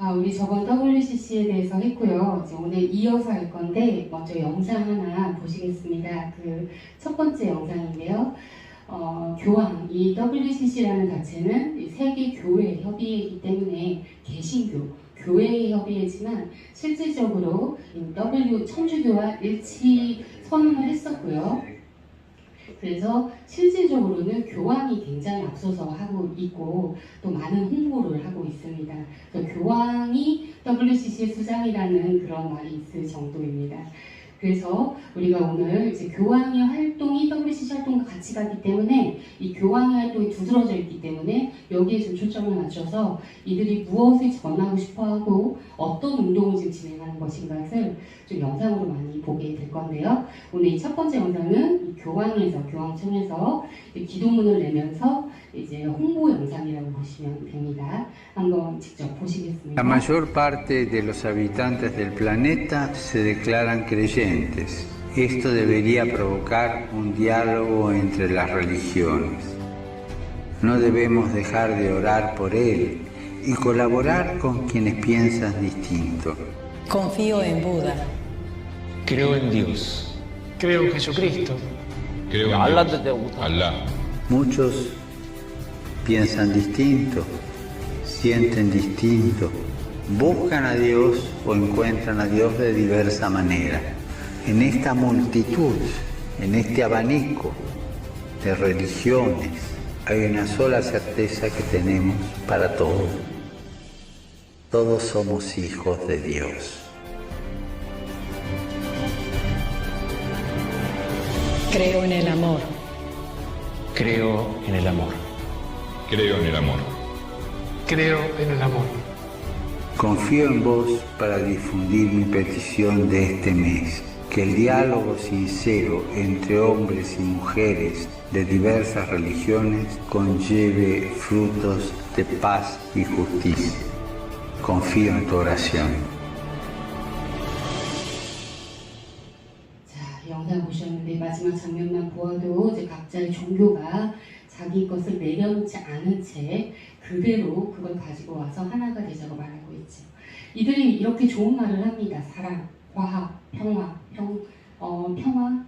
우리 저번 WCC에 대해서 했고요. 이제 오늘 이어서 할 건데 먼저 영상 하나 보시겠습니다. 그 첫 번째 영상인데요. 교황, 이 WCC라는 자체는 세계 교회 협의회이기 때문에 개신교, 교회의 협의회지만 실질적으로 천주교와 일치 선언을 했었고요. 그래서 실질적으로는 교황이 굉장히 앞서서 하고 있고 또 많은 홍보를 하고 있습니다. 그래서 교황이 WCC의 수장이라는 그런 말이 있을 정도입니다. 그래서 우리가 오늘 이제 교황의 활동이 WCC 활동과 같이 가기 때문에 이 교황의 활동이 두드러져 있기 때문에 여기에 좀 초점을 맞춰서 이들이 무엇을 전하고 싶어하고 어떤 운동을 지금 진행하는 것인가를 좀 영상으로 많이 보게 될 건데요. 오늘 이 첫 번째 영상은 이 교황청에서 기도문을 내면서 이제 홍보 영상이라고 보시면 됩니다. 한번 직접 보시겠습니다. La mayor parte de los habitantes del planeta se declaran creyentes. Esto debería provocar un diálogo entre las religiones. No debemos dejar de orar por él y colaborar con quienes piensan distinto. Confío en Buda. Creo en Dios. Creo en Jesucristo. Creo en Allah. Muchos piensan distinto, sienten distinto, buscan a Dios o encuentran a Dios de diversa manera. En esta multitud, en este abanico de religiones, hay una sola certeza que tenemos para todos. Todos somos hijos de Dios. Creo en el amor. Creo en el amor. Creo en el amor. Creo en el amor. Confío en vos para difundir mi petición de este mes, que el diálogo sincero entre hombres y mujeres de diversas religiones conlleve frutos de paz y justicia. Confío en tu oración. 영상 보셨는데 마지막 장면만 보아도 이제 각자의 종교가 자기 것을 내려놓지 않은 채 그대로 그걸 가지고 와서 하나가 되자고 말하고 있죠. 이들이 이렇게 좋은 말을 합니다. 사랑, 화합, 평화,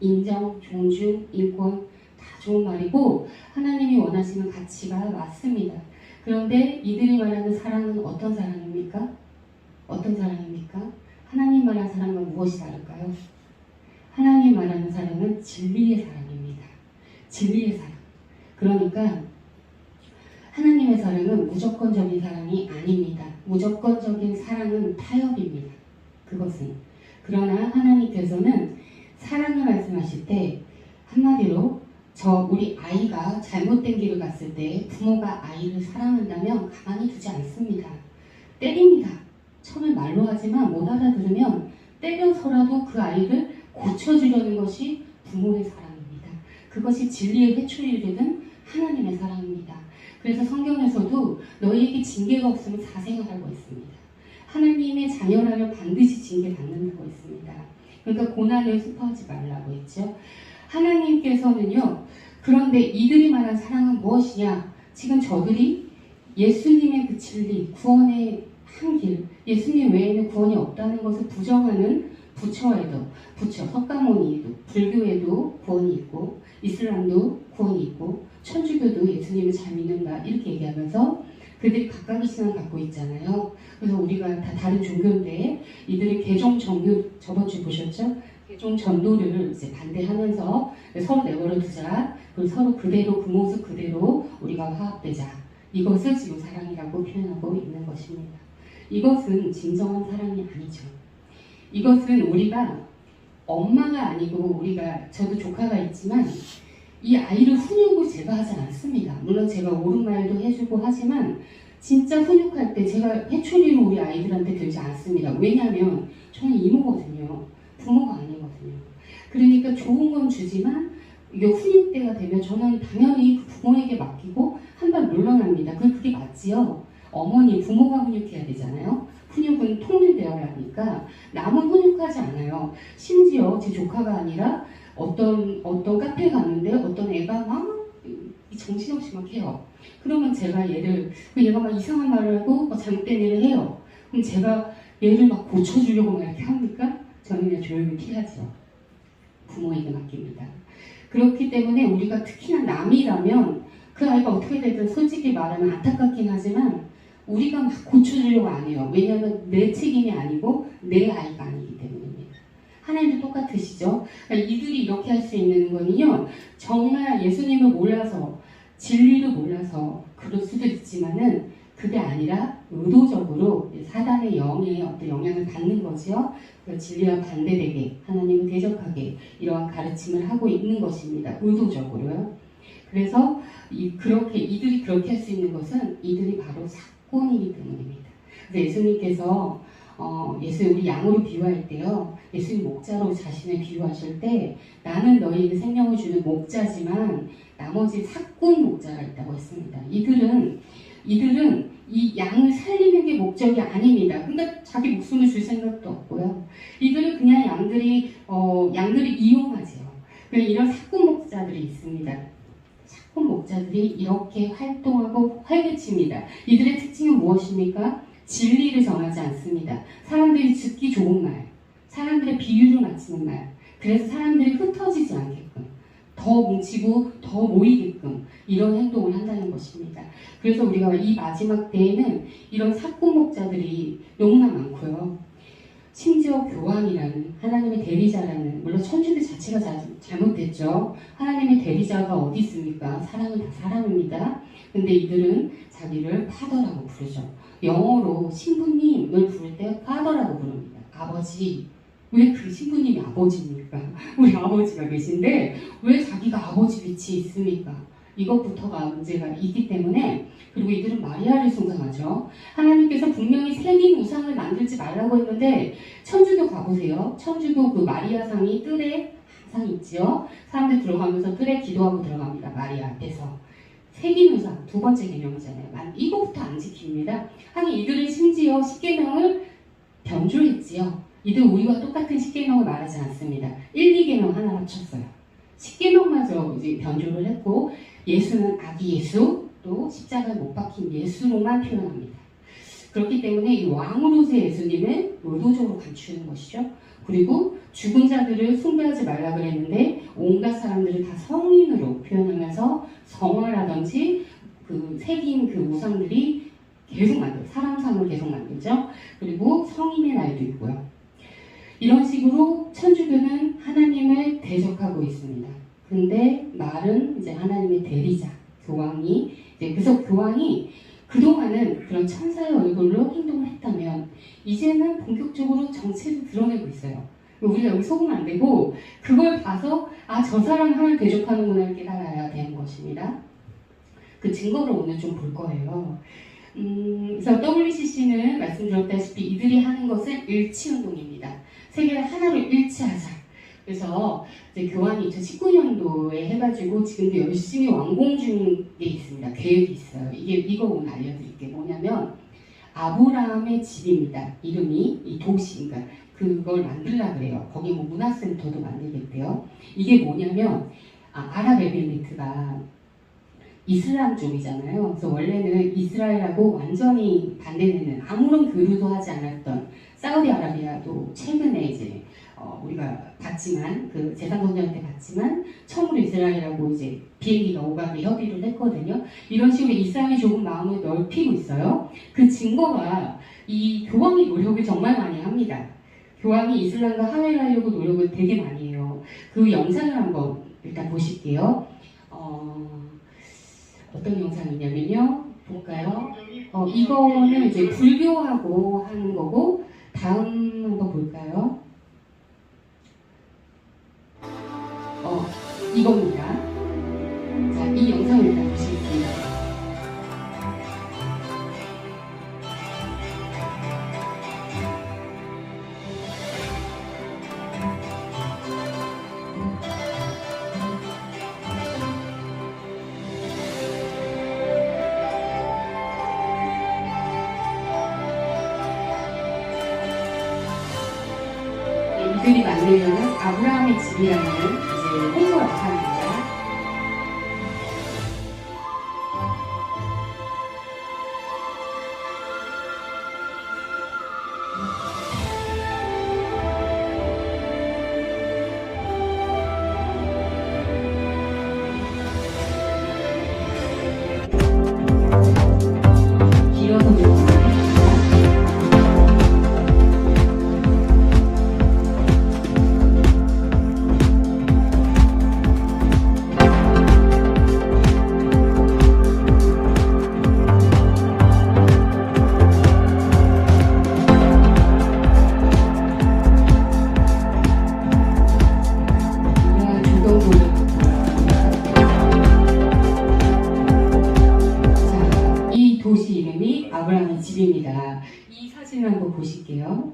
인정, 존중, 인권 다 좋은 말이고 하나님이 원하시는 가치가 맞습니다. 그런데 이들이 말하는 사랑은 어떤 사랑입니까? 어떤 사랑입니까? 하나님 말하는 사랑과 무엇이 다를까요? 하나님 말하는 사랑은 진리의 사랑입니다. 진리의 사랑. 그러니까 하나님의 사랑은 무조건적인 사랑이 아닙니다. 무조건적인 사랑은 타협입니다. 그것은. 그러나 하나님께서는 사랑을 말씀하실 때 한마디로 우리 아이가 잘못된 길을 갔을 때 부모가 아이를 사랑한다면 가만히 두지 않습니다. 때립니다. 처음에 말로 하지만 못 알아들으면 때려서라도 그 아이를 고쳐주려는 것이 부모의 사랑입니다. 그것이 진리의 회초리 되는 하나님의 사랑입니다. 그래서 성경에서도 너희에게 징계가 없으면 사생하라고 했습니다. 하나님의 자녀라면 반드시 징계받는다고 했습니다. 그러니까 고난을 슬퍼하지 말라고 했죠. 하나님께서는요. 그런데 이들이 말한 사랑은 무엇이냐? 지금 저들이 예수님의 그 진리, 구원의 한 길, 예수님 외에는 구원이 없다는 것을 부정하는 부처, 석가모니에도, 불교에도 구원이 있고, 이슬람도 구원이 있고, 천주교도 예수님을 잘 믿는다 이렇게 얘기하면서 그들이 각각의 신앙을 갖고 있잖아요. 그래서 우리가 다 다른 종교인데 이들이 개종 정교 저번 주에 보셨죠? 개종 전도를 이제 반대하면서 서로 내버려 두자. 그리고 서로 그대로 그 모습 그대로 우리가 화합되자. 이것을 지금 사랑이라고 표현하고 있는 것입니다. 이것은 진정한 사랑이 아니죠. 이것은 우리가 엄마가 아니고 저도 조카가 있지만 이 아이를 훈육을 제가 하지 않습니다. 물론 제가 옳은 말도 해주고 하지만 진짜 훈육할 때 제가 회초리로 우리 아이들한테 들지 않습니다. 왜냐하면 저는 이모거든요. 부모가 아니거든요. 그러니까 좋은 건 주지만 이게 훈육 때가 되면 저는 당연히 그 부모에게 맡기고 한 발 물러납니다. 그게 맞지요. 부모가 훈육해야 되잖아요. 훈육은 통일되어야 하니까 남은 훈육하지 않아요. 심지어 제 조카가 아니라 어떤 카페에 갔는데 어떤 애가 막 정신없이 막 해요. 그러면 제가 얘가 막 이상한 말을 하고 잘못된 일을 해요. 그럼 제가 얘를 막 고쳐주려고 막 이렇게 합니까? 저는 그냥 조용히 피하죠. 부모에게 맡깁니다. 그렇기 때문에 우리가 특히나 남이라면 그 아이가 어떻게 되든 솔직히 말하면 안타깝긴 하지만 우리가 막 고쳐주려고 안 해요. 왜냐하면 내 책임이 아니고 내 아이가 아니기 때문입니다. 하나님도 똑같으시죠? 그러니까 이들이 이렇게 할 수 있는 거는요, 정말 예수님을 몰라서, 진리를 몰라서 그럴 수도 있지만은 그게 아니라 의도적으로 사단의 영의 어떤 영향을 받는 거죠. 진리와 반대되게, 하나님을 대적하게 이러한 가르침을 하고 있는 것입니다. 의도적으로요. 그래서 이들이 그렇게 할 수 있는 것은 이들이 바로 사건이기 때문입니다. 그래서 예수님께서 우리 양으로 비유할 때요, 예수님 목자로 자신을 비유하실 때 나는 너희에게 생명을 주는 목자지만 나머지 사꾼 목자가 있다고 했습니다. 이들은 이 양을 살리는 게 목적이 아닙니다. 그러니까 자기 목숨을 줄 생각도 없고요. 이들은 그냥 양들을 이용하죠. 이런 사꾼 목자들이 있습니다. 사꾼 목자들이 이렇게 활동하고 활개칩니다. 이들의 특징은 무엇입니까? 진리를 정하지 않습니다. 사람들이 듣기 좋은 말, 사람들의 비유를 맞추는 말, 그래서 사람들이 흩어지지 않게끔, 더 뭉치고 더 모이게끔 이런 행동을 한다는 것입니다. 그래서 우리가 이 마지막 때에는 이런 사꾼 목자들이 너무나 많고요. 심지어 교황이라는 하나님의 대리자라는, 물론 천주교 자체가 잘못됐죠. 하나님의 대리자가 어디 있습니까? 사람은 다 사람입니다. 근데 이들은 자기를 파더라고 부르죠. 영어로 신부님을 부를 때 파더라고 부릅니다. 아버지. 왜 그 신부님이 아버지입니까? 우리 아버지가 계신데 왜 자기가 아버지 위치에 있습니까? 이것부터가 문제가 있기 때문에, 그리고 이들은 마리아를 숭상하죠. 하나님께서 분명히 새긴 우상을 만들지 말라고 했는데 천주교 가보세요. 천주교 그 마리아상이 뜰에 항상 있지요. 사람들 들어가면서 뜰에 기도하고 들어갑니다. 마리아 앞에서. 새긴 우상, 두 번째 계명이잖아요. 이거부터 안 지킵니다. 하긴 이들은 심지어 십계명을 변조했지요. 이들 우리와 똑같은 십계명을 말하지 않습니다. 1, 2계명 하나 합쳤어요. 십계명마저 이제 변조를 했고, 예수는 아기 예수, 또 십자가에 못 박힌 예수로만 표현합니다. 그렇기 때문에 이 왕으로서의 예수님은 의도적으로 감추는 것이죠. 그리고 죽은 자들을 숭배하지 말라 그랬는데 온갖 사람들을 다 성인으로 표현하면서 성화라든지 그 새긴 그 우상들이 계속 사람상을 계속 만들죠. 그리고 성인의 날도 있고요. 이런 식으로 천주교는 하나님을 대적하고 있습니다. 근데 말은 이제 하나님의 대리자, 교황이, 그래서 교황이 그동안은 그런 천사의 얼굴로 행동을 했다면 이제는 본격적으로 정체를 드러내고 있어요. 우리가 여기 속으면 안 되고 그걸 봐서 저 사람 하나님 대적하는구나 깨달아야 되는 것입니다. 그 증거를 오늘 좀 볼 거예요. 그래서 WCC는 말씀드렸다시피 이들이 하는 것은 일치운동입니다. 세계를 하나로 일치하자. 그래서 이제 교황이 2019년도에 해가지고 지금도 열심히 완공 중에 있습니다. 계획이 있어요. 이거 오늘 알려드릴게요. 뭐냐면 아브라함의 집입니다. 이름이 이 도시, 그러니까 그걸 만들라 그래요. 거기 뭐 문화센터도 만들겠대요. 이게 뭐냐면 아랍에미리트가 이슬람 쪽이잖아요. 그래서 원래는 이스라엘하고 완전히 반대되는, 아무런 교류도 하지 않았던 사우디아라비아도 최근에 이제 우리가 봤지만, 그 재상선자한테 봤지만 처음으로 이스라엘하고 이제 비행기가 오가게 협의를 했거든요. 이런 식으로 이스라엘이 조금 마음을 넓히고 있어요. 그 증거가 이 교황이 노력을 정말 많이 합니다. 교황이 이슬람과 화해를 하려고 노력을 되게 많이 해요. 그 영상을 한번 일단 보실게요. 어떤 영상이냐면요. 볼까요? 이거는 이제 불교하고 하는 거고, 다음 한번 볼까요? 이겁니다. 자, 이 영상을 일단 보실게요. 이들이 만들려는 아브라함의 집이라는 이제 홍보 영상입니다. 사진을 한번 보실게요.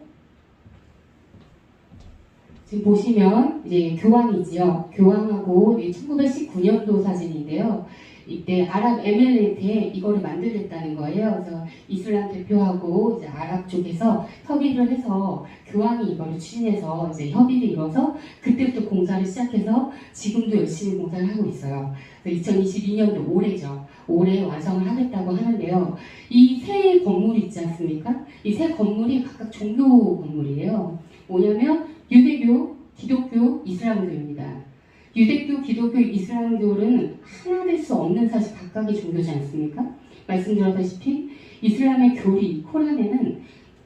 지금 보시면 이제 교황이지요. 교황하고 1919년도 사진인데요. 이때 아랍 에미레이트에 이거를 만들겠다는 거예요. 그래서 이슬람 대표하고 이제 아랍 쪽에서 협의를 해서 교황이 이거를 추진해서 이제 협의를 이뤄서 그때부터 공사를 시작해서 지금도 열심히 공사를 하고 있어요. 2022년도 올해죠. 올해 완성을 하겠다고 하는데요. 이 세 건물 있지 않습니까? 이 세 건물이 각각 종교 건물이에요. 뭐냐면 유대교, 기독교, 이슬람교입니다. 유대교, 기독교, 이슬람교는 하나 될 수 없는 사실 각각의 종교지 않습니까? 말씀드렸다시피 이슬람의 교리, 코란에는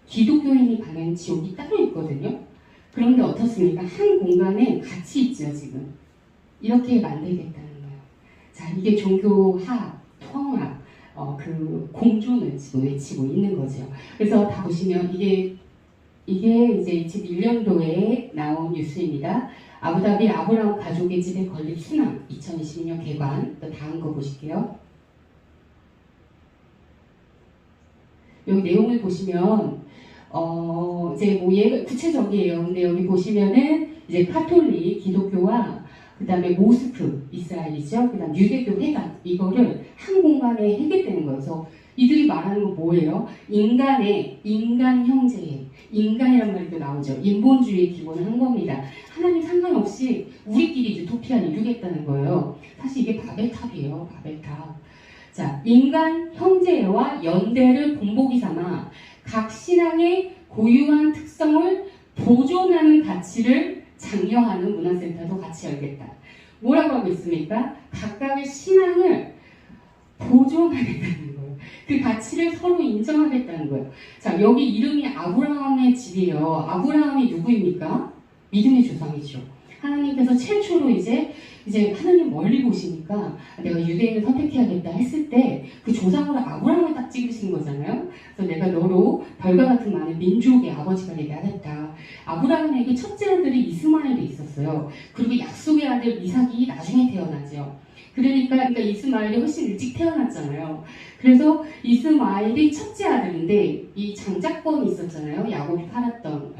기독교인이 가는 지옥이 따로 있거든요. 그런데 어떻습니까? 한 공간에 같이 있죠, 지금. 이렇게 만들겠다는 거예요. 자, 이게 종교화, 통합, 그 공존을 지금 외치고 있는 거죠. 그래서 다 보시면 이게 이제 2001년도에 나온 뉴스입니다. 아부다비 아브라함 가족의 집에 건립 순항 2022년 개관. 또 다음 거 보실게요. 여기 내용을 보시면 이제 뭐 구체적이에요. 근데 여기 보시면은 이제 카톨릭 기독교와 그다음에 모스크 이스라엘이죠. 그다음 유대교 회관 이거를 한 공간에 해겠다는 거예요. 그래서 이들이 말하는 건 뭐예요? 인간 형제의 인간이란 말도 나오죠. 인본주의의 기본을 한 겁니다. 하나님 상관없이 우리끼리 유토피아를 이루겠다는 거예요. 사실 이게 바벨탑이에요. 바벨탑. 자, 인간 형제와 연대를 본보기 삼아 각 신앙의 고유한 특성을 보존하는 가치를 장려하는 문화센터도 같이 열겠다. 뭐라고 하고 있습니까? 각각의 신앙을 보존하겠다는 거예요. 그 가치를 서로 인정하겠다는 거예요. 자, 여기 이름이 아브라함의 집이에요. 아브라함이 누구입니까? 믿음의 조상이죠. 하나님께서 최초로 이제 하나님 멀리 보시니까 내가 유대인을 선택해야겠다 했을 때 그 조상으로 아브라함을 딱 찍으신 거잖아요. 그래서 내가 너로 별과 같은 많은 민족의 아버지가 되게 하겠다. 아브라함에게 첫째 아들이 이스마엘이 있었어요. 그리고 약속의 아들 이삭이 나중에 태어나죠. 그러니까 이스마엘이 훨씬 일찍 태어났잖아요. 그래서 이스마엘이 첫째 아들인데 이 장자권이 있었잖아요. 야곱이 팔았던,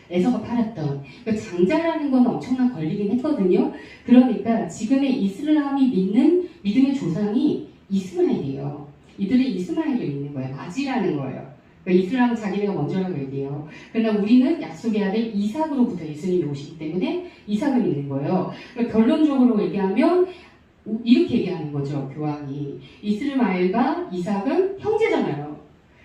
에서가 팔았던. 그러니까 장자라는 건 엄청난 권리긴 했거든요. 그러니까 지금의 이슬람이 믿는 믿음의 조상이 이스마엘이에요. 이들이 이스마엘을 믿는 거예요. 아지라는 거예요. 그러니까 이슬람은 자기네가 먼저라고 얘기해요. 그러나 우리는 약속의 아들 이삭으로부터 예수님이 오시기 때문에 이삭을 믿는 거예요. 그러니까 결론적으로 얘기하면 이렇게 얘기하는 거죠. 교황이. 이스마엘과 이삭은 형제잖아요.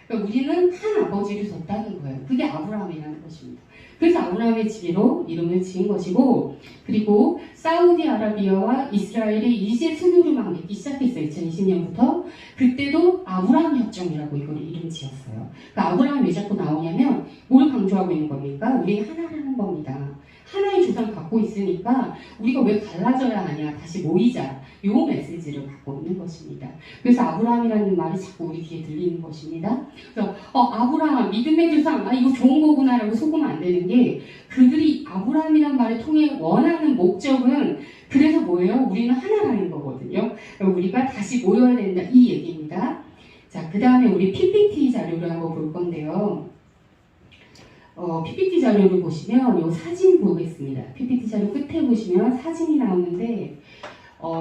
그러니까 우리는 한 아버지를 뒀다는 거예요. 그게 아브라함이라는 것입니다. 그래서 아브라함의 집으로 이름을 지은 것이고, 그리고 사우디아라비아와 이스라엘이 이제 수교를 막 맺기 시작했어요. 2020년부터. 그때도 아브라함 협정이라고 이걸 이름 지었어요. 그러니까 아브라함이 왜 자꾸 나오냐면 뭘 강조하고 있는 겁니까? 우리는 하나라는 겁니다. 하나의 조상 갖고 있으니까 우리가 왜 갈라져야 하냐, 다시 모이자, 요 메시지를 갖고 있는 것입니다. 그래서 아브라함이라는 말이 자꾸 우리 귀에 들리는 것입니다. 그래서 아브라함 믿음의 조상, 이거 좋은 거구나라고 속으면 안 되는 게, 그들이 아브라함이라는 말을 통해 원하는 목적은 그래서 뭐예요? 우리는 하나라는 거거든요. 우리가 다시 모여야 된다, 이 얘기입니다. 자, 그 다음에 우리 PPT 자료를 한번 볼 건데요. PPT 자료를 보시면 이 사진 보겠습니다. PPT 자료 끝에 보시면 사진이 나오는데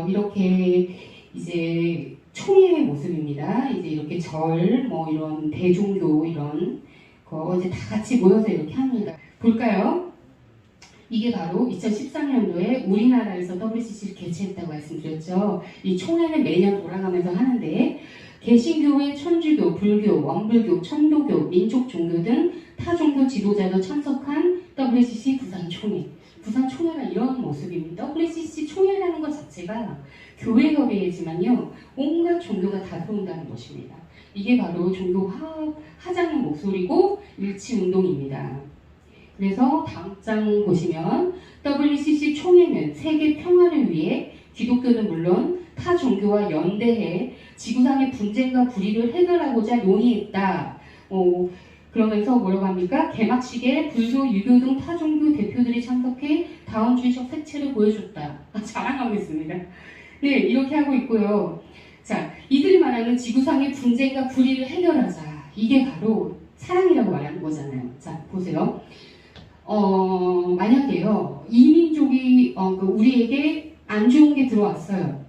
이렇게 이제 총회의 모습입니다. 이제 이렇게 뭐 이런 대종교 이런 거 이제 다 같이 모여서 이렇게 합니다. 볼까요? 이게 바로 2013년도에 우리나라에서 WCC를 개최했다고 말씀드렸죠. 이 총회는 매년 돌아가면서 하는데 개신교회, 천주교, 불교, 원불교, 천도교, 민족 종교 등 타종교 지도자도 참석한 WCC 부산 총회. 부산 총회가 이런 모습입니다. WCC 총회라는 것 자체가 교회 협의회지만요, 온갖 종교가 다 들어온다는 것입니다. 이게 바로 종교 화합하자는 목소리고 일치운동입니다. 그래서 다음 장 보시면 WCC 총회는 세계 평화를 위해 기독교는 물론 타 종교와 연대해 지구상의 분쟁과 불의를 해결하고자 논의했다. 그러면서 뭐라고 합니까? 개막식에 불교, 유교 등 타종교 대표들이 참석해 다원주의적 색채를 보여줬다. 자랑하고 있습니다. 네, 이렇게 하고 있고요. 자, 이들이 말하는 지구상의 분쟁과 불의를 해결하자. 이게 바로 사랑이라고 말하는 거잖아요. 자, 보세요. 만약에요, 이민족이 우리에게 안 좋은 게 들어왔어요.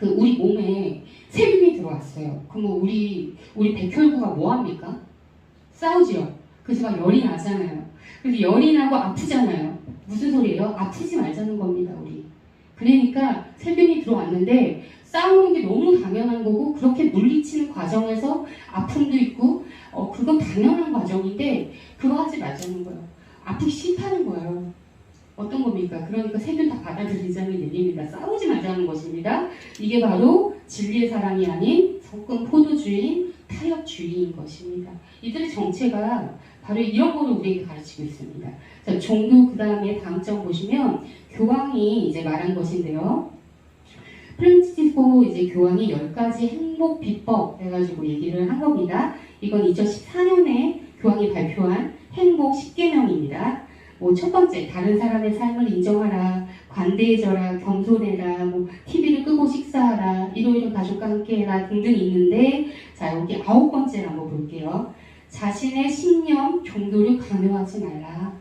우리 몸에 세균이 들어왔어요. 그럼 우리 백혈구가 뭐 합니까? 싸우지요. 그래서 막 열이 나잖아요. 그래서 열이 나고 아프잖아요. 무슨 소리예요? 아프지 말자는 겁니다, 우리. 그러니까 세균이 들어왔는데 싸우는 게 너무 당연한 거고, 그렇게 물리치는 과정에서 아픔도 있고, 그건 당연한 과정인데 그거 하지 말자는 거예요. 아프기 싫다는 거예요. 어떤 겁니까? 그러니까 세균 다 받아들이자는 얘기입니다. 싸우지 말자는 것입니다. 이게 바로 진리의 사랑이 아닌 섞은 포도주의인 타협주의인 것입니다. 이들의 정체가 바로 이런 거를 우리에게 가르치고 있습니다. 자, 종교 그 다음에 다음 장 보시면 교황이 이제 말한 것인데요. 프란치스코 이제 교황이 10가지 행복 비법 해가지고 얘기를 한 겁니다. 이건 2014년에 교황이 발표한 행복 10계명입니다. 첫 번째, 다른 사람의 삶을 인정하라, 관대해져라, 겸손해라, TV를 끄고 식사하라, 이러이러 가족과 함께해라 등등 있는데, 자, 여기 9번째를 한번 볼게요. 자신의 신념, 종교를 강요하지 말라.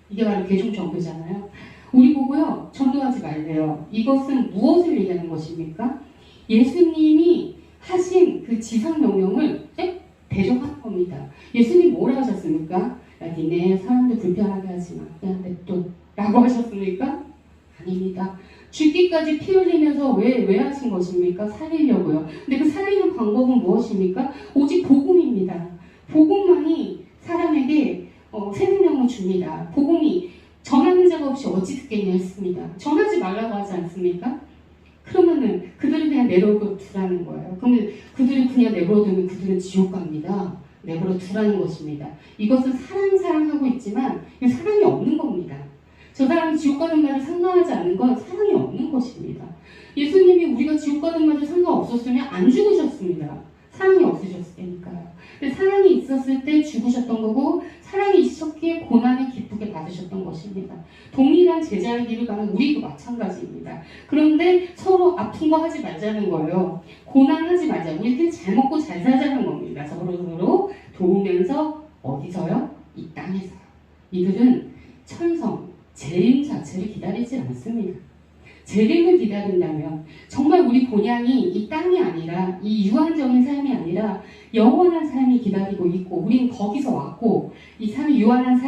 이게 바로 개종정교잖아요. 우리 보고요, 전도하지 말래요. 이것은 무엇을 얘기하는 것입니까? 예수님이 하신 그 지상명령을 대적하는 겁니다. 예수님 뭐라 하셨습니까? 야, 니네 사람들 불편하게 하지 마. 그냥 냅둬. 라고 하셨습니까? 아닙니다. 죽기까지 피 흘리면서 왜 하신 것입니까? 살리려고요. 근데 그 살리는 방법은 무엇입니까? 오직 복음입니다. 복음만이 사람에게 새 생명을 줍니다. 복음이 전하는 자가 없이 어찌 듣겠냐 했습니다. 전하지 말라고 하지 않습니까? 그러면은 그들을 그냥 내버려 두라는 거예요. 그러면 그들을 그냥 내버려 두면 그들은 지옥 갑니다. 내버려 두라는 것입니다. 이것은 사랑하고 있지만 사랑이 없는 겁니다. 저 사람이 지옥 가는 말을 상관하지 않는 건 사랑이 없는 것입니다. 예수님이 우리가 지옥 가는 말을 상관없었으면 안 죽으셨습니다. 사랑이 없으셨으니까요. 근데 사랑이 있었을 때 죽으셨던 거고, 사랑이 있었기에 고난을 기쁘게 받으셨던 것입니다. 동일한 제자의 길을 가는 우리도 마찬가지입니다. 그런데 서로 아픈 거 하지 말자는 거예요. 고난하지 말자. 우리끼리 잘 먹고 잘 살자는 겁니다. 서로 도우면서 어디서요? 이 땅에서요. 이들은 천성, 재림 자체를 기다리지 않습니다. 재림을 기다린다면 정말 우리 본향이 이 땅이 아니라, 이 유한적인 삶이 아니라 영원한 삶이 기다리고 있고, 우리는 거기서 왔고, 이 삶이 유한한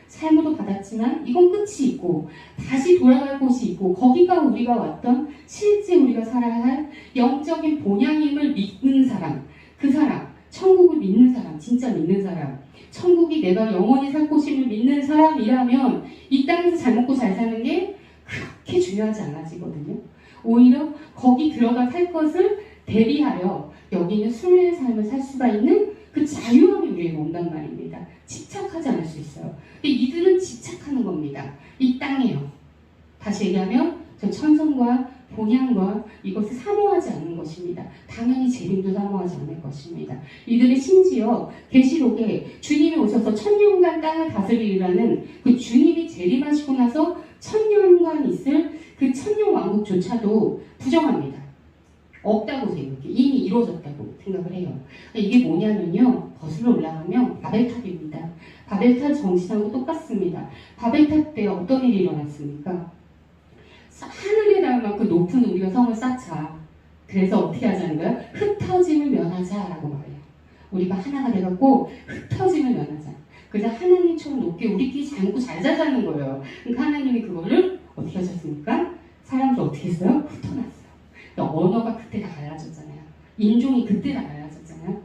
삶으로 받았지만 이건 끝이 있고 다시 돌아갈 곳이 있고, 거기가 우리가 왔던 실제 우리가 살아야 할 영적인 본향임을 믿는 사람, 그 사람, 천국을 믿는 사람, 진짜 믿는 사람, 천국이 내가 영원히 살 곳임을 믿는 사람이라면 이 땅에서 잘 먹고 잘 사는 게 그렇게 중요하지 않아지거든요. 오히려 거기 들어가 살 것을 대비하여 여기는 순례의 삶을 살 수가 있는 그 자유함이 우리에게 온단 말입니다. 집착하지 않을 수 있어요. 근데 이들은 집착하는 겁니다. 이 땅에요. 다시 얘기하면 저 천성과 본향과 이것을 사모하지 않는 것입니다. 당연히 재림도 사모하지 않을 것입니다. 이들은 심지어 계시록에 주님이 오셔서 천년간 땅을 다스리라는 그 주님이 재림하시고 나서 천년간 있을 그 천년 왕국조차도 부정합니다. 없다고 생각해요. 이미 이루어졌다고 생각을 해요. 이게 뭐냐면요, 거슬러 올라가면 바벨탑입니다. 바벨탑 정신하고 똑같습니다. 바벨탑 때 어떤 일이 일어났습니까? 하늘에다가 그 높은 우리가 성을 쌓자. 그래서 어떻게 하자는 거예요? 흩어짐을 면하자라고 말해요. 우리가 하나가 돼갖고 흩어짐을 면하자. 그래서 하나님처럼 높게 우리끼리 잘 먹고 잘 자자는 거예요. 그러니까 하나님이 그거를 어떻게 하셨습니까? 사람들 어떻게 했어요? 흩어놨어요. 그러니까 언어가 그때 다 갈라졌잖아요. 인종이 그때 다 갈라졌잖아요.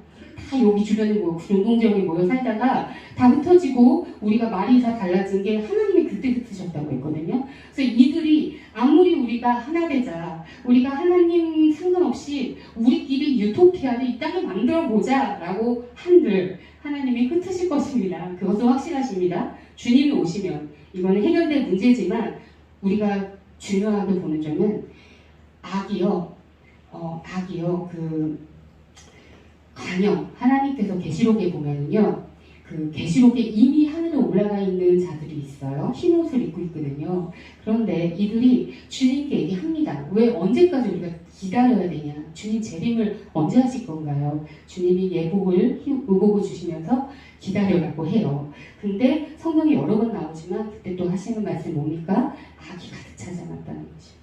다 여기 주변에 공동지역에 모여 살다가 다 흩어지고 우리가 말이 다 달라진 게 하나님이 그때 흩으셨다고 했거든요. 그래서 이들이 아무리 우리가 하나 되자, 우리가 하나님 상관없이 우리끼리 유토피아를 이 땅에 만들어 보자 라고 한들 하나님이 흩으실 것입니다. 그것은 확실하십니다. 주님이 오시면 이거는 해결될 문제지만 우리가 중요하게 보는 점은 악이요, 그 관영, 하나님께서 계시록에 보면은요, 그 계시록에 이미 하늘에 올라가 있는 자들이 있어요. 흰 옷을 입고 있거든요. 그런데 이들이 주님께 얘기합니다. 왜 언제까지 우리가 기다려야 되냐? 주님 재림을 언제 하실 건가요? 주님이 의복을 주시면서 기다려라고 해요. 근데 성경에 여러 번 나오지만 그때 또 하시는 말씀이 뭡니까? 악이 가득 차지 않았다는 거죠.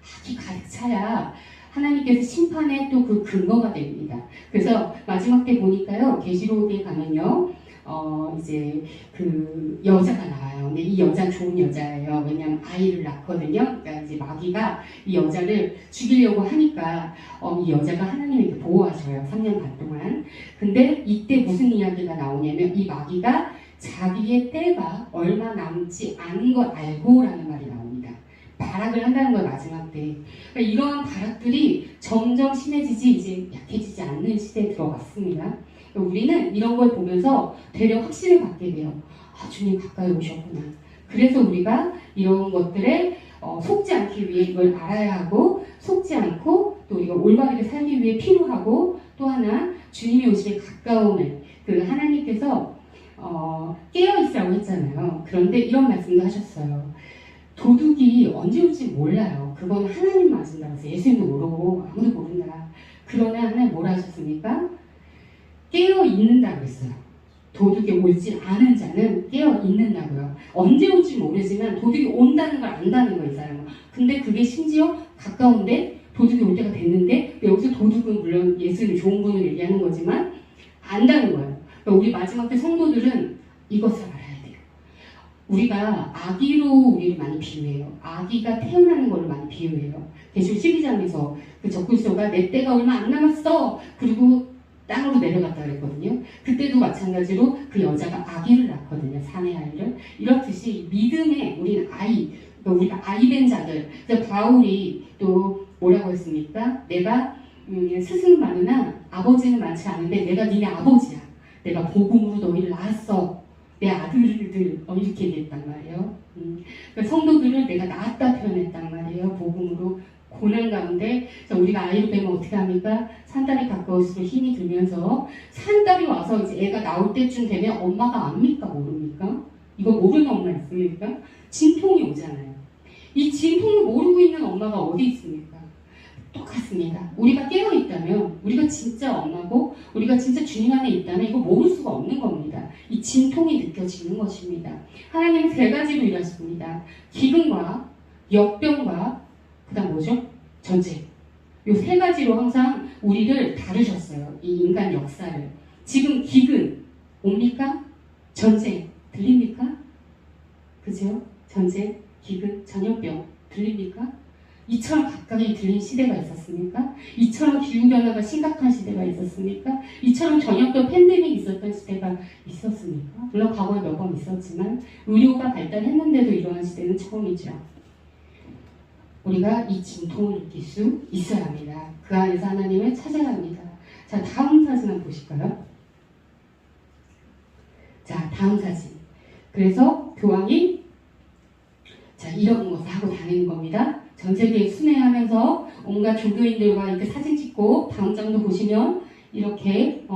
악이 가득 차야 하나님께서 심판의 또 그 근거가 됩니다. 그래서 마지막 때 보니까요, 계시록에 가면요, 이제 그 여자가 나와요. 근데 이 여자 좋은 여자예요. 왜냐하면 아이를 낳거든요. 그러니까 이제 마귀가 이 여자를 죽이려고 하니까 이 여자가 하나님에게 보호하셔요. 3년 반 동안. 근데 이때 무슨 이야기가 나오냐면 이 마귀가 자기의 때가 얼마 남지 않은 걸 알고라는 말이 나옵니다. 발악을 한다는 걸 마지막 때. 그러니까 이러한 발악들이 점점 심해지지 이제 약해지지 않는 시대에 들어왔습니다. 그러니까 우리는 이런 걸 보면서 되려 확신을 갖게 돼요. 아, 주님 가까이 오셨구나. 그래서 우리가 이런 것들에 속지 않기 위해 이걸 알아야 하고, 속지 않고 또 이거 올바르게 살기 위해 필요하고, 또 하나 주님이 오심에 가까움을 그 하나님께서 깨어있으라고 했잖아요. 그런데 이런 말씀도 하셨어요. 도둑이 언제 올지 몰라요. 그건 하나님 맞은다고 해서 예수님도 모르고 아무도 모른다. 그러나 하나님 뭐라 하셨습니까? 깨어 있는다고 했어요. 도둑이 올지 않은 자는 깨어 있는다고요. 언제 올지 모르지만 도둑이 온다는 걸 안다는 거예요, 이 사람은. 근데 그게 심지어 가까운데 도둑이 올 때가 됐는데, 여기서 도둑은 물론 예수님 좋은 분을 얘기하는 거지만 안다는 거예요. 그러니까 우리 마지막 때 성도들은 이것을 알아야 돼요. 우리가 아기로 우리를 많이 비유해요. 아기가 태어나는 걸로 많이 비유해요. 계시록 12장에서 그 적그리스도가 내 때가 얼마 안 남았어. 그리고 땅으로 내려갔다 그랬거든요. 그때도 마찬가지로 그 여자가 아기를 낳거든요. 사내 아이를. 이렇듯이 믿음에 우리는 아이, 그러니까 우리가 아이된 자들. 그래서 바울이 또 뭐라고 했습니까? 내가 스승은 많으나 아버지는 많지 않은데 내가 니네 아버지야. 내가 복음으로 너희를 낳았어. 내 아들들 이렇게 얘기했단 말이에요. 그러니까 성도들을 내가 낳았다 표현했단 말이에요. 복음으로. 고난 가운데 우리가 아이를 빼면 어떻게 합니까? 산딸이 가까울수록 힘이 들면서 산딸이 와서 이제 애가 나올 때쯤 되면 엄마가 압니까? 모릅니까? 이거 모르는 엄마 있습니까? 진통이 오잖아요. 이 진통을 모르고 있는 엄마가 어디 있습니까? 똑같습니다. 우리가 깨어있다면, 우리가 진짜 엄마고 우리가 진짜 주님 안에 있다면 이거 모를 수가 없는 겁니다. 이 진통이 느껴지는 것입니다. 하나님은 세 가지로 일하십니다. 기근과 역병과 그 다음 뭐죠? 전쟁. 이 세 가지로 항상 우리를 다루셨어요. 이 인간 역사를. 지금 기근 옵니까? 전쟁 들립니까? 그죠? 전쟁, 기근, 전염병 들립니까? 이처럼 가까이 들린 시대가 있었습니까? 이처럼 기후변화가 심각한 시대가 있었습니까? 이처럼 전염병 팬데믹이 있었던 시대가 있었습니까? 물론 과거에 몇 번 있었지만 의료가 발달했는데도 이러한 시대는 처음이죠. 우리가 이 진통을 느낄 수 있어야 합니다. 그 안에서 하나님을 찾아야 합니다. 자, 다음 사진 한번 보실까요? 자, 다음 사진. 그래서 교황이 자, 이런 것을 하고 다니는 겁니다. 전 세계에 순회하면서 온갖 종교인들과 이렇게 사진 찍고, 다음 장도 보시면 이렇게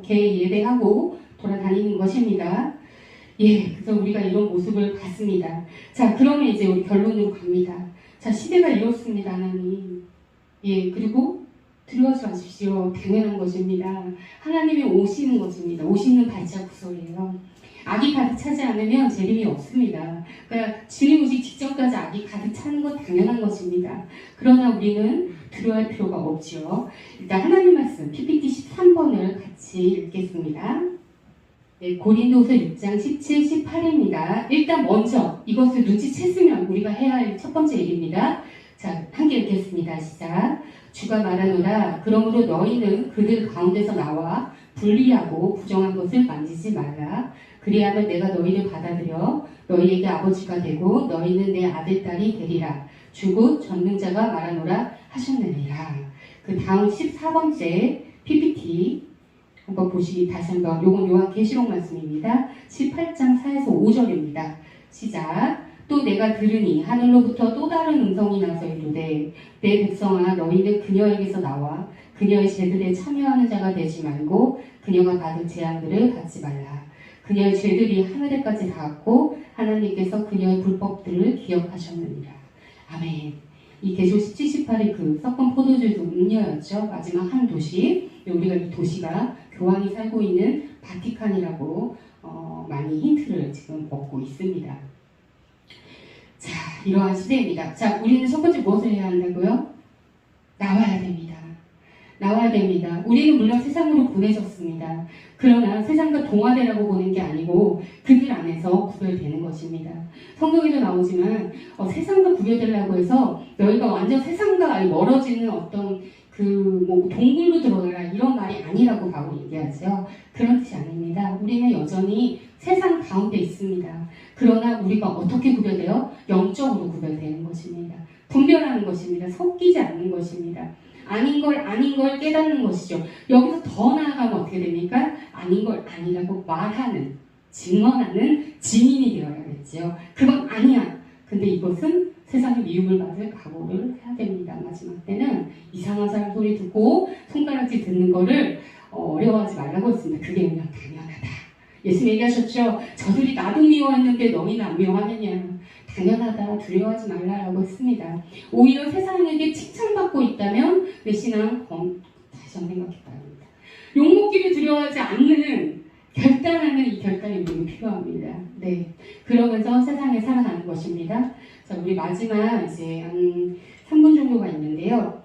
개 예배하고 돌아다니는 것입니다. 예, 그래서 우리가 이런 모습을 봤습니다. 자, 그러면 이제 우리 결론으로 갑니다. 자, 시대가 이렇습니다, 하나님. 예, 그리고 두려워하지 마십시오. 당연한 것입니다. 하나님이 오시는 것입니다. 오시는 발자국소리예요. 악이 가득 차지 않으면 재림이 없습니다. 그러니까 주님 오시기 직전까지 악이 가득 차는 건 당연한 것입니다. 그러나 우리는 두려워할 필요가 없죠. 일단 하나님 말씀 PPT 13번을 같이 읽겠습니다. 네, 고린도서 6장 17, 18입니다. 일단 먼저 이것을 눈치챘으면 우리가 해야 할 첫 번째 일입니다. 자, 함께 읽겠습니다. 시작. 주가 말하노라. 그러므로 너희는 그들 가운데서 나와 불리하고 부정한 것을 만지지 말라. 그리하면 내가 너희를 받아들여 너희에게 아버지가 되고 너희는 내 아들 딸이 되리라. 주곧 전능자가 말하노라 하셨느니라. 그 다음 14번째 PPT 한번 보시기 다시 한번. 요건 요한계시록 말씀입니다. 18장 4에서 5절입니다. 시작. 또 내가 들으니 하늘로부터 또 다른 음성이 나서 이르되 내 백성아 너희는 그녀에게서 나와 그녀의 제들에 참여하는 자가 되지 말고 그녀가 받은 재앙들을 받지 말라. 그녀의 죄들이 하늘에까지 닿았고 하나님께서 그녀의 불법들을 기억하셨느니라. 아멘. 이 계시록 17, 18이 그 섞은 포도주도 음료였죠. 마지막 한 도시. 우리가 이 도시가 교황이 살고 있는 바티칸이라고 많이 힌트를 지금 얻고 있습니다. 자, 이러한 시대입니다. 자, 우리는 첫 번째 무엇을 해야 한다고요? 나와야 됩니다. 나와야 됩니다. 우리는 물론 세상으로 보내졌습니다. 그러나 세상과 동화되라고 보는 게 아니고 그들 안에서 구별되는 것입니다. 성경에도 나오지만 세상과 구별되려고 해서 너희가 완전 세상과 멀어지는 어떤 동굴로 들어가라 이런 말이 아니라고 바로 얘기하죠. 그런 뜻이 아닙니다. 우리는 여전히 세상 가운데 있습니다. 그러나 우리가 어떻게 구별돼요? 영적으로 구별되는 것입니다. 분별하는 것입니다. 섞이지 않는 것입니다. 아닌 걸 깨닫는 것이죠. 여기서 더 나아가면 어떻게 됩니까? 아닌 걸 아니라고 말하는, 증언하는 증인이 되어야겠죠. 그건 아니야. 근데 이것은 세상의 미움을 받을 각오를 해야 됩니다. 마지막 때는 이상한 사람 소리 듣고 손가락질 듣는 거를 어려워하지 말라고 했습니다. 그게 그냥 당연하다. 예수님 얘기하셨죠. 저들이 나도 미워했는데 너희는 안 미워하느냐. 당연하다. 두려워하지 말라라고 했습니다. 오히려 세상에게 칭찬받고 있다면 내 신앙 다시 한번 생각해봐야 합니다. 욕먹기를 두려워하지 않는 결단하는 이 결단이 우리에게 필요합니다. 네, 그러면서 세상에 살아가는 것입니다. 자, 우리 마지막 이제 한 3분 정도가 있는데요.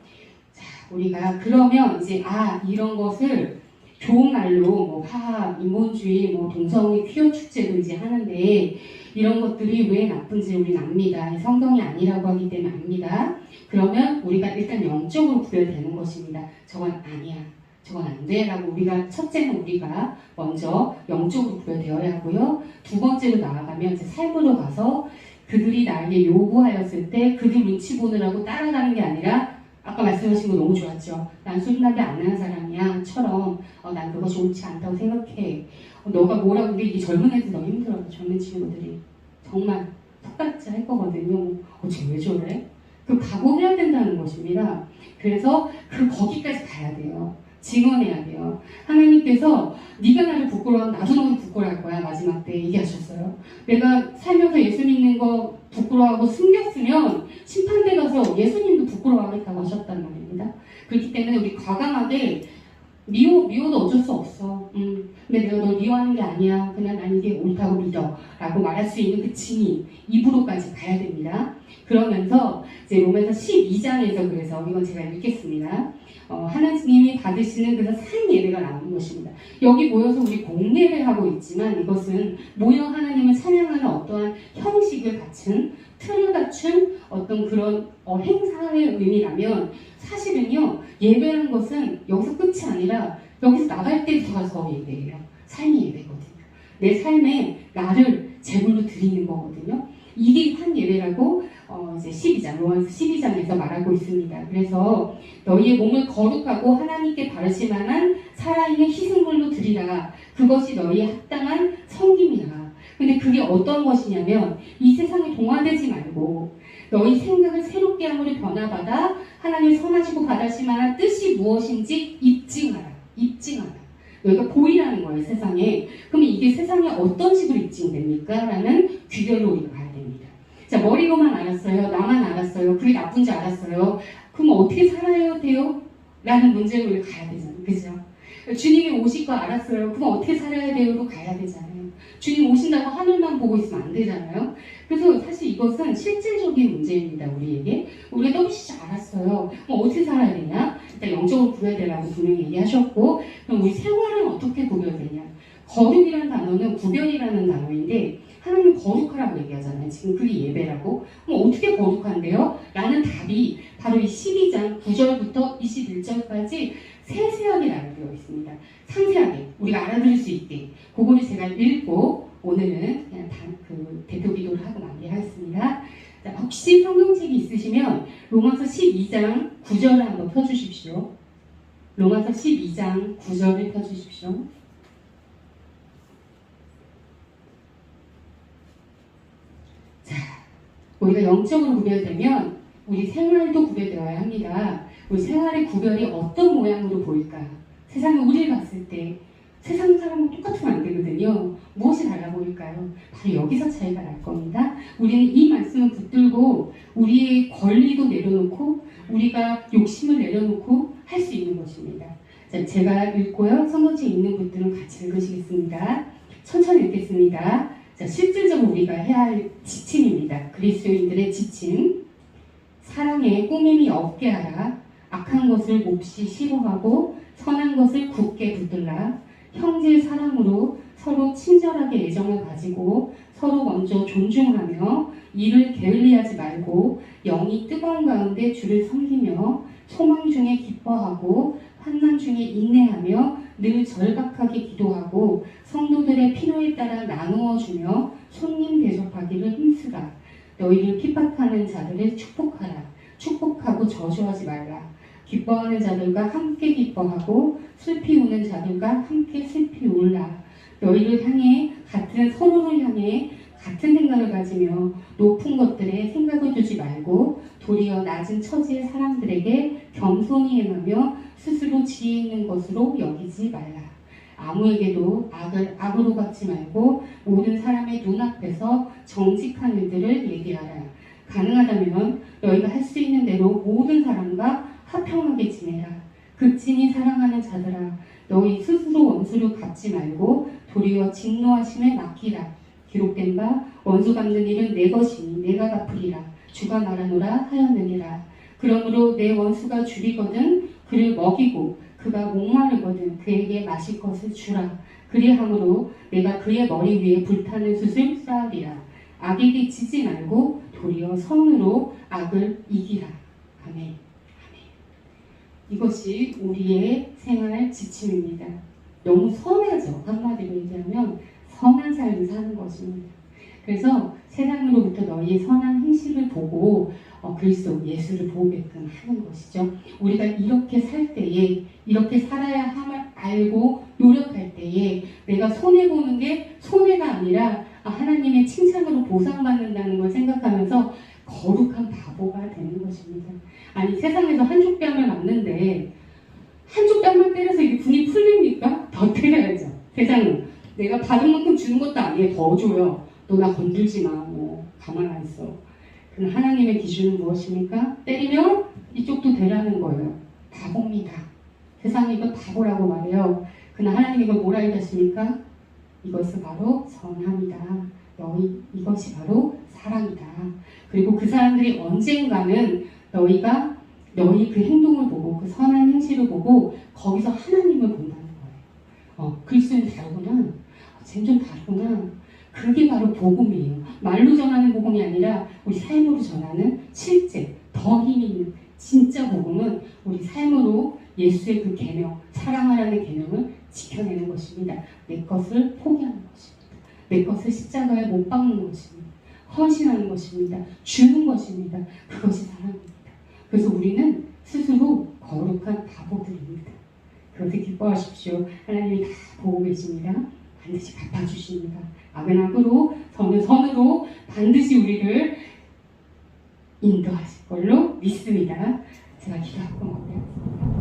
자, 우리가 그러면 이제 이런 것을 좋은 말로 화합, 인본주의, 동성애, 퀴어 축제도 이제 하는데 이런 것들이 왜 나쁜지 우리는 압니다. 성경이 아니라고 하기 때문에 압니다. 그러면 우리가 일단 영적으로 구별되는 것입니다. 저건 아니야. 저건 안 돼. 라고 첫째는 우리가 먼저 영적으로 구별되어야 하고요. 두 번째로 나아가면 이제 삶으로 가서 그들이 나에게 요구하였을 때 그들 눈치 보느라고 따라가는 게 아니라 아까 말씀하신 거 너무 좋았죠. 난 술, 담배 안 하는 사람이야. 처럼 난 그거 좋지 않다고 생각해. 너가 뭐라고 근데 이 젊은 애들 너무 힘들어요. 젊은 친구들이. 정말 똑같이 할 거거든요. 쟤 왜 저래? 그 각오해야 된다는 것입니다. 그래서 거기까지 가야 돼요. 증언해야 돼요. 하나님께서 네가 나를 부끄러워하면 나도 너를 부끄러워할 거야. 마지막 때 얘기하셨어요. 내가 살면서 예수 믿는 거 부끄러워하고 숨겼으면 심판대 가서 예수님도 부끄러워하겠다고 하셨단 말입니다. 그렇기 때문에 우리 과감하게 미워도 어쩔 수 없어. 근데 내가 널 미워하는 게 아니야. 그냥 난 이게 옳다고 믿어. 라고 말할 수 있는 그 증인, 입으로까지 가야 됩니다. 그러면서 이제 로마서 12장에서 그래서 이건 제가 읽겠습니다. 하나님이 받으시는 그래서 산 예배가 나오는 것입니다. 여기 모여서 우리 공예를 하고 있지만 이것은 모여 하나님을 찬양하는 어떠한 형식을 갖춘 틀을 갖춘 어떤 그런 행사의 의미라면 사실은요 예배라는 것은 여기서 끝이 아니라 여기서 나갈 때부터 예배예요. 삶이 예배거든요. 내 삶에 나를 제물로 드리는 거거든요. 이게 한 예배라고 이제 12장, 로마서 12장에서 말하고 있습니다. 그래서 너희의 몸을 거룩하고 하나님께 바르실 만한 살아있는 희생물로 드리라. 그것이 너희의 합당한 섬김이라. 근데 그게 어떤 것이냐면 이 세상에 동화되지 말고 너희 생각을 새롭게 함으로 변화받아 하나님의 선하시고 바라실 만한 뜻이 무엇인지 입증하라. 너희가 보이라는 거예요, 세상에. 그럼 이게 세상에 어떤 식으로 입증됩니까? 라는 귀결로 우리가 가야 됩니다. 자, 머리로만 알았어요. 나만 알았어요. 그게 나쁜지 알았어요. 그럼 어떻게 살아야 돼요? 라는 문제로 우리가 가야 되잖아요. 그죠? 주님이 오실 거 알았어요. 그럼 어떻게 살아야 돼요?로 가야 되잖아요. 주님 오신다고 하늘만 보고 있으면 안 되잖아요. 그래서 사실 이것은 실질적인 문제입니다. 우리에게. 우리가 너무 진짜 알았어요. 그럼 어떻게 살아야 되냐? 일단 영적으로 구별되라고 분명히 얘기하셨고 그럼 우리 생활은 어떻게 구별되냐? 거룩이라는 단어는 구별이라는 단어인데 하나님 거룩하라고 얘기하잖아요. 지금 그게 예배라고. 그럼 어떻게 거룩한데요? 라는 답이 바로 이 12장 9절부터 21절까지 세세하게 나열되어 있습니다. 상세하게 우리가 알아들을 수 있게 그거를 제가 읽고 오늘은 그냥 대표 기도를 하고 마무리하겠습니다. 자, 혹시 성경책이 있으시면 로마서 12장 9절을 한번 펴주십시오. 로마서 12장 9절을 펴주십시오. 자, 우리가 영적으로 구별되면 우리 생활도 구별되어야 합니다. 우리 생활의 구별이 어떤 모양으로 보일까? 세상에 우리를 봤을 때 세상 사람은 똑같으면 안 되거든요. 무엇이 달라 보일까요? 바로 여기서 차이가 날 겁니다. 우리는 이 말씀을 붙들고 우리의 권리도 내려놓고 우리가 욕심을 내려놓고 할 수 있는 것입니다. 자, 제가 읽고요. 성경책 읽는 분들은 같이 읽으시겠습니다. 천천히 읽겠습니다. 자, 실질적으로 우리가 해야 할 지침입니다. 그리스도인들의 지침. 사랑에 꾸밈이 없게 하라. 악한 것을 몹시 싫어하고 선한 것을 굳게 붙들라. 형제의 사랑으로 서로 친절하게 애정을 가지고 서로 먼저 존중하며 일을 게을리하지 말고 영이 뜨거운 가운데 주를 섬기며 소망 중에 기뻐하고 환난 중에 인내하며 늘 절박하게 기도하고 성도들의 필요에 따라 나누어 주며 손님 대접하기를 힘쓰라. 너희를 핍박하는 자들을 축복하라. 축복하고 저주하지 말라. 기뻐하는 자들과 함께 기뻐하고 슬피 우는 자들과 함께 슬피 울라. 너희를 향해 서로를 향해 같은 생각을 가지며 높은 것들에 생각을 두지 말고 도리어 낮은 처지의 사람들에게 겸손히 행하며 스스로 지혜 있는 것으로 여기지 말라. 아무에게도 악을 악으로 갚지 말고 모든 사람의 눈앞에서 정직한 일들을 얘기하라. 가능하다면 너희가 할 수 있는 대로 모든 사람과 화평하게 지내라. 극진히 사랑하는 자들아, 너희 스스로 원수를 갚지 말고 도리어 진노하심에 맡기라. 기록된 바 원수 갚는 일은 내 것이니 내가 갚으리라. 주가 말하노라 하였느니라. 그러므로 내 원수가 줄이거든 그를 먹이고 그가 목마르거든 그에게 마실 것을 주라. 그리함으로 내가 그의 머리 위에 불타는 숯을 쌓으리라. 악에게 지지 말고 도리어 선으로 악을 이기라. 아멘. 이것이 우리의 생활 지침입니다. 너무 선하죠. 한마디로 얘기하면 선한 삶을 사는 것입니다. 그래서 세상으로부터 너희의 선한 행실을 보고 그리스도 예수를 보게끔 하는 것이죠. 우리가 이렇게 살 때에 이렇게 살아야 함을 알고 노력할 때에 내가 손해보는 게 손해가 아니라 하나님의 칭찬으로 보상받는다는 걸 생각하면서 거룩한 바보가 되는 것입니다. 아니 세상에서 한쪽 뺨을 맞는데 한쪽 뺨만 때려서 이게 분이 풀립니까? 더 때려야죠. 세상은 내가 받은 만큼 주는 것도 아니에요. 더 줘요. 너 나 건들지 마. 뭐 가만 안 있어. 그럼 하나님의 기준은 무엇입니까? 때리면 이쪽도 되라는 거예요. 바보입니다. 세상이 이걸 바보라고 말해요. 그러나 하나님 이걸 뭐라 얘기하십니까? 이것은 바로 선함이다. 이것이 바로 사랑이다. 그리고 그 사람들이 언젠가는 너희 그 행동을 보고 그 선한 행실을 보고 거기서 하나님을 본다는 거예요. 그리스도는 다르구나. 쟤는 좀 다르구나. 그게 바로 복음이에요. 말로 전하는 복음이 아니라 우리 삶으로 전하는 실제 더 힘 있는 진짜 복음은 우리 삶으로 예수의 그 계명, 사랑하라는 계명을 지켜내는 것입니다. 내 것을 포기하는 것입니다. 내 것을 십자가에 못 박는 것입니다. 헌신하는 것입니다. 주는 것입니다. 그것이 사랑입니다. 그래서 우리는 스스로 거룩한 바보들입니다. 그것을 기뻐하십시오. 하나님이 다 보고 계십니다. 반드시 갚아주십니다. 악은 악으로, 선은 선으로 반드시 우리를 인도하실 걸로 믿습니다. 제가 기도하고 마무리하겠습니다.